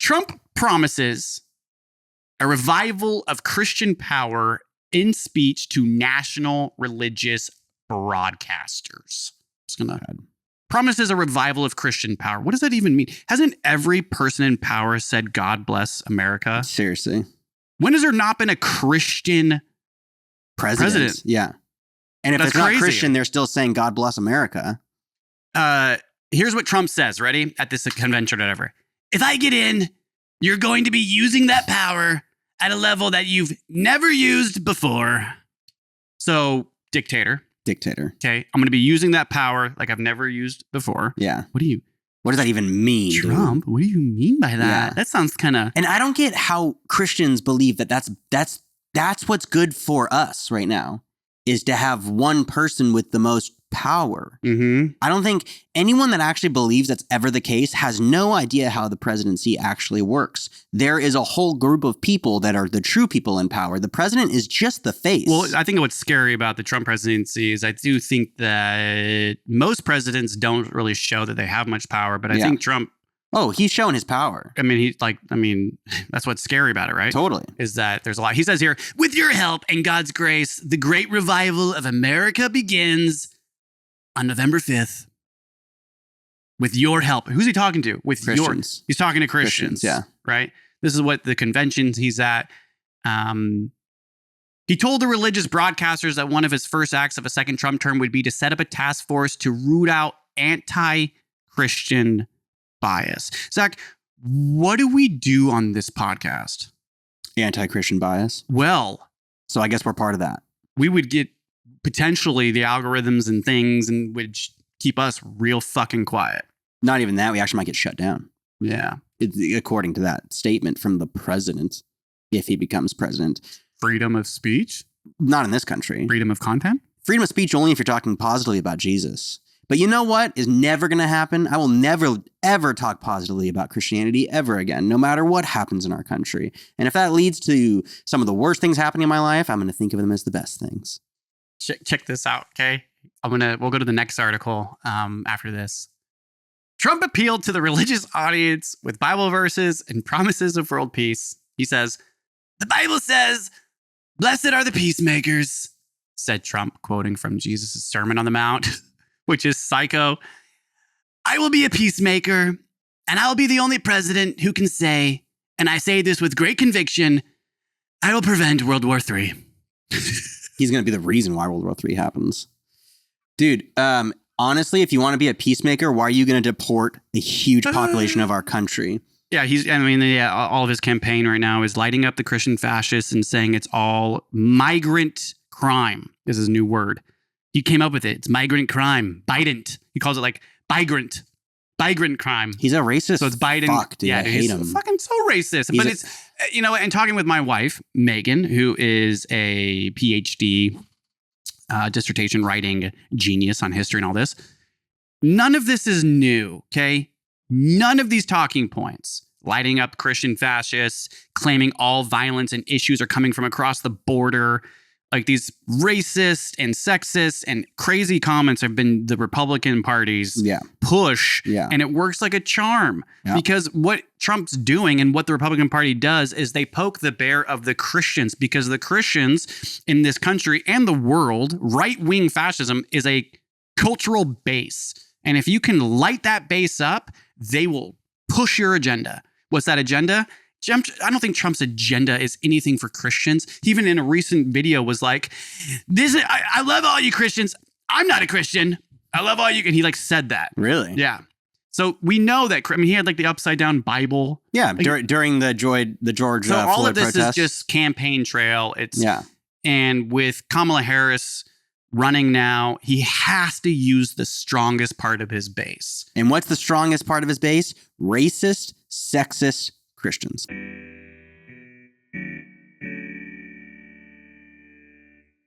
Trump promises a revival of Christian power in speech to national religious broadcasters. Just gonna promises a revival of Christian power. What does that even mean? Hasn't every person in power said God bless America? Seriously. When has there not been a Christian president? Yeah. And if That's it's not crazy. Christian, they're still saying God bless America. Here's what Trump says, ready? At this convention or whatever. If I get in, you're going to be using that power at a level that you've never used before. So, dictator. Okay. I'm going to be using that power like I've never used before. Yeah. What does that even mean? Trump? Dude? What do you mean by that? Yeah. That sounds kind of... And I don't get how Christians believe that that's what's good for us right now, is to have one person with the most power. Mm-hmm. I don't think anyone that actually believes that's ever the case has no idea how the presidency actually works. There is a whole group of people that are the true people in power. The president is just the face. Well, I think what's scary about the Trump presidency is I do think that most presidents don't really show that they have much power, but I think Trump... Oh, he's showing his power. I mean, that's what's scary about it, right? Totally. Is that there's a lot. He says here, with your help and God's grace, the great revival of America begins on November 5th. With your help. Who's he talking to? With Christians. He's talking to Christians. Yeah. Right? This is what the conventions he's at. He told the religious broadcasters that one of his first acts of a second Trump term would be to set up a task force to root out anti-Christian bias. Zach, what do we do on this podcast? Anti-Christian bias. Well, so I guess we're part of that. We would get potentially the algorithms and things and would keep us real fucking quiet. Not even that. We actually might get shut down. Yeah. According to that statement from the president, if he becomes president. Freedom of speech? Not in this country. Freedom of content? Freedom of speech only if you're talking positively about Jesus. But you know what is never going to happen? I will never, ever talk positively about Christianity ever again, no matter what happens in our country. And if that leads to some of the worst things happening in my life, I'm going to think of them as the best things. Check this out, okay? We'll go to the next article after this. Trump appealed to the religious audience with Bible verses and promises of world peace. He says, "The Bible says, 'Blessed are the peacemakers,'" said Trump, quoting from Jesus' Sermon on the Mount, which is psycho. "I will be a peacemaker, and I will be the only president who can say, and I say this with great conviction, I will prevent World War III." He's going to be the reason why World War III happens. Dude, honestly, if you want to be a peacemaker, why are you going to deport a huge population of our country? Yeah, all of his campaign right now is lighting up the Christian fascists and saying it's all migrant crime is his new word. He came up with it. It's migrant crime. Bident. He calls it like bigrant. Bigrant crime. He's a racist. So it's Biden. Fuck, dude. Yeah, I hate him. Fucking so racist. But it's, and talking with my wife, Megan, who is a PhD dissertation writing genius on history and all this. None of this is new, okay? None of these talking points, lighting up Christian fascists, claiming all violence and issues are coming from across the border, like these racist and sexist and crazy comments have been the Republican Party's push. Yeah. And it works like a charm because what Trump's doing and what the Republican Party does is they poke the bear of the Christians, because the Christians in this country and the world, right-wing fascism is a cultural base. And if you can light that base up, they will push your agenda. What's that agenda? I don't think Trump's agenda is anything for Christians. He even in a recent video was like, I love all you Christians. I'm not a Christian. I love all you. And he said that. Really? Yeah. So we know that, he had the upside down Bible. Yeah. During the George Floyd So all of this protest. is just campaign trail. And with Kamala Harris running now, he has to use the strongest part of his base. And what's the strongest part of his base? Racist, sexist Christians.